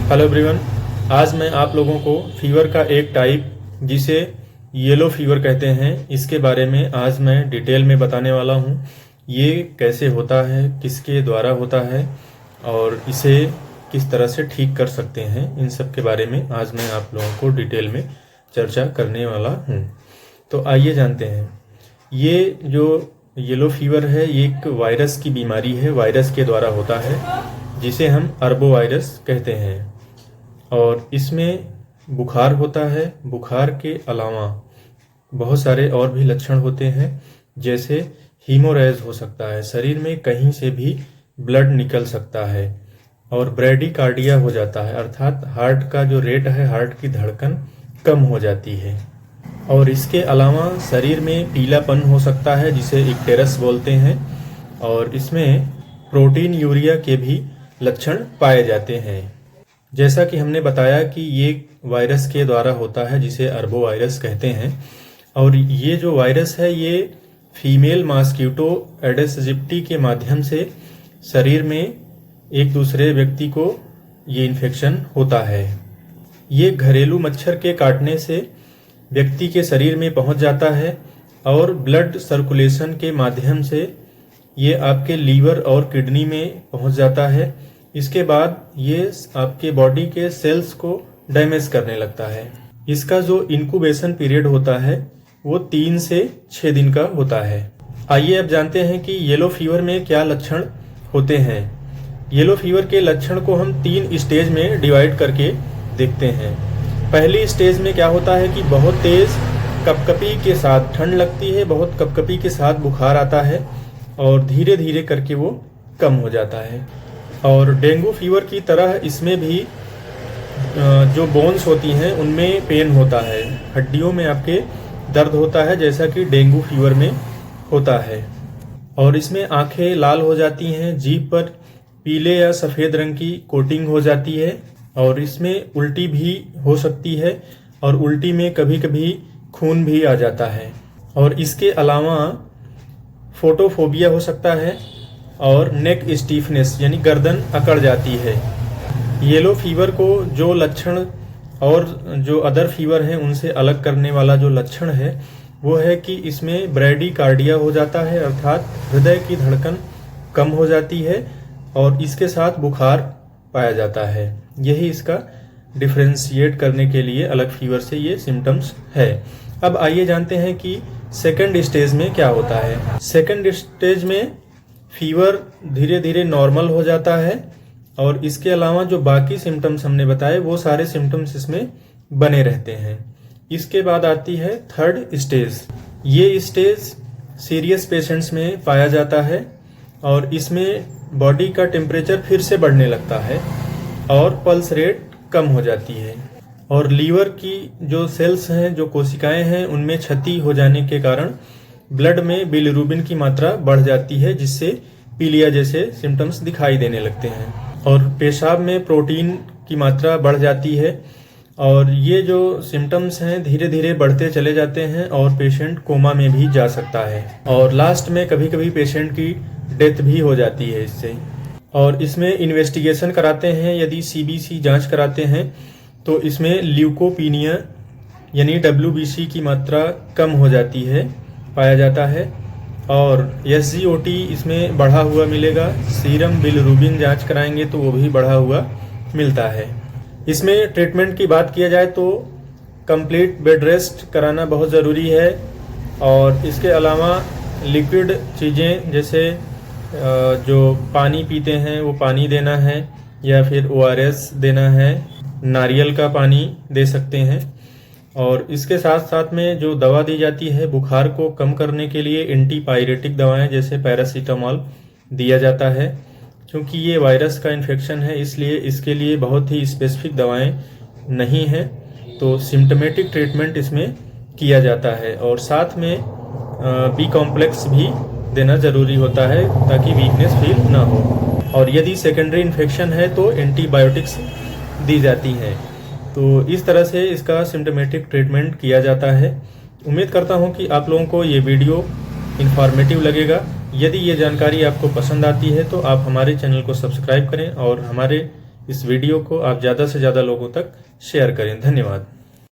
Hello everyone, आज मैं आप लोगों को फीवर का एक टाइप जिसे येलो फीवर कहते हैं इसके बारे में आज मैं डिटेल में बताने वाला हूँ। ये कैसे होता है, किसके द्वारा होता है और इसे किस तरह से ठीक कर सकते हैं, इन सब के बारे में आज मैं आप लोगों को डिटेल में चर्चा करने वाला हूँ। तो आइए जानते हैं। ये जो येलो फीवर है ये एक वायरस की बीमारी है, वायरस के द्वारा होता है जिसे हम अरबो वायरस कहते हैं। और इसमें बुखार होता है। बुखार के अलावा बहुत सारे और भी लक्षण होते हैं, जैसे हीमोरेज हो सकता है, शरीर में कहीं से भी ब्लड निकल सकता है और ब्रेडिकार्डिया हो जाता है, अर्थात हार्ट का जो रेट है, हार्ट की धड़कन कम हो जाती है। और इसके अलावा शरीर में पीलापन हो सकता है जिसे इक्टेरस बोलते हैं। और इसमें प्रोटीन यूरिया के भी लक्षण पाए जाते हैं। जैसा कि हमने बताया कि ये वायरस के द्वारा होता है जिसे अरबो वायरस कहते हैं। और ये जो वायरस है ये फीमेल मॉस्किटो एडिस एजिप्टी के माध्यम से शरीर में एक दूसरे व्यक्ति को ये इन्फेक्शन होता है। ये घरेलू मच्छर के काटने से व्यक्ति के शरीर में पहुंच जाता है और ब्लड सर्कुलेशन के माध्यम से ये आपके लीवर और किडनी में पहुंच जाता है। इसके बाद ये आपके बॉडी के सेल्स को डैमेज करने लगता है। इसका जो इंक्यूबेशन पीरियड होता है वो 3 से 6 दिन का होता है। आइए अब जानते हैं कि येलो फीवर में क्या लक्षण होते हैं। येलो फीवर के लक्षण को हम 3 स्टेज में डिवाइड करके देखते हैं। पहली स्टेज में क्या होता है कि बहुत तेज कपकपी के साथ ठंड लगती है, बहुत कपकपी के साथ बुखार आता है और धीरे धीरे करके वो कम हो जाता है। और डेंगू फीवर की तरह इसमें भी जो बोन्स होती हैं उनमें पेन होता है, हड्डियों में आपके दर्द होता है, जैसा कि डेंगू फीवर में होता है। और इसमें आंखें लाल हो जाती हैं, जीभ पर पीले या सफ़ेद रंग की कोटिंग हो जाती है और इसमें उल्टी भी हो सकती है और उल्टी में कभी कभी खून भी आ जाता है। और इसके अलावा फोटोफोबिया हो सकता है और नेक स्टीफनेस यानी गर्दन अकड़ जाती है। येलो फीवर को जो लक्षण और जो अदर फीवर हैं उनसे अलग करने वाला जो लक्षण है वो है कि इसमें ब्रेडिकार्डिया हो जाता है, अर्थात हृदय की धड़कन कम हो जाती है और इसके साथ बुखार पाया जाता है। यही इसका डिफ्रेंशिएट करने के लिए अलग फीवर से ये सिम्टम्स है। अब आइए जानते हैं कि सेकंड स्टेज में क्या होता है। सेकंड स्टेज में फीवर धीरे धीरे नॉर्मल हो जाता है और इसके अलावा जो बाकी सिम्टम्स हमने बताए वो सारे सिम्टम्स इसमें बने रहते हैं। इसके बाद आती है थर्ड स्टेज। ये स्टेज सीरियस पेशेंट्स में पाया जाता है और इसमें बॉडी का टेम्परेचर फिर से बढ़ने लगता है और पल्स रेट कम हो जाती है और लीवर की जो सेल्स हैं, जो कोशिकाएं हैं, उनमें क्षति हो जाने के कारण ब्लड में बिलिरुबिन की मात्रा बढ़ जाती है, जिससे पीलिया जैसे सिम्टम्स दिखाई देने लगते हैं। और पेशाब में प्रोटीन की मात्रा बढ़ जाती है और ये जो सिम्टम्स हैं धीरे धीरे बढ़ते चले जाते हैं और पेशेंट कोमा में भी जा सकता है और लास्ट में कभी कभी पेशेंट की डेथ भी हो जाती है इससे। और इसमें इन्वेस्टिगेशन कराते हैं, यदि CBC जांच कराते हैं तो इसमें ल्यूकोपीनिया यानी WBC की मात्रा कम हो जाती है, पाया जाता है और SGOT इसमें बढ़ा हुआ मिलेगा। सीरम बिलिरुबिन जांच कराएंगे तो वो भी बढ़ा हुआ मिलता है। इसमें ट्रीटमेंट की बात किया जाए तो कंप्लीट बेड रेस्ट कराना बहुत ज़रूरी है और इसके अलावा लिक्विड चीज़ें जैसे जो पानी पीते हैं वो पानी देना है या फिर ORS देना है, नारियल का पानी दे सकते हैं। और इसके साथ साथ में जो दवा दी जाती है बुखार को कम करने के लिए एंटीपायरेटिक दवाएं जैसे पैरासीटामोल दिया जाता है। क्योंकि ये वायरस का इन्फेक्शन है इसलिए इसके लिए बहुत ही स्पेसिफिक दवाएं नहीं हैं, तो सिम्टोमेटिक ट्रीटमेंट इसमें किया जाता है। और साथ में B कॉम्प्लेक्स भी देना ज़रूरी होता है ताकि वीकनेस फील ना हो। और यदि सेकेंडरी इन्फेक्शन है तो एंटीबायोटिक्स दी जाती हैं। तो इस तरह से इसका सिम्टोमेटिक ट्रीटमेंट किया जाता है। उम्मीद करता हूं कि आप लोगों को ये वीडियो इन्फॉर्मेटिव लगेगा। यदि ये जानकारी आपको पसंद आती है तो आप हमारे चैनल को सब्सक्राइब करें और हमारे इस वीडियो को आप ज़्यादा से ज़्यादा लोगों तक शेयर करें। धन्यवाद।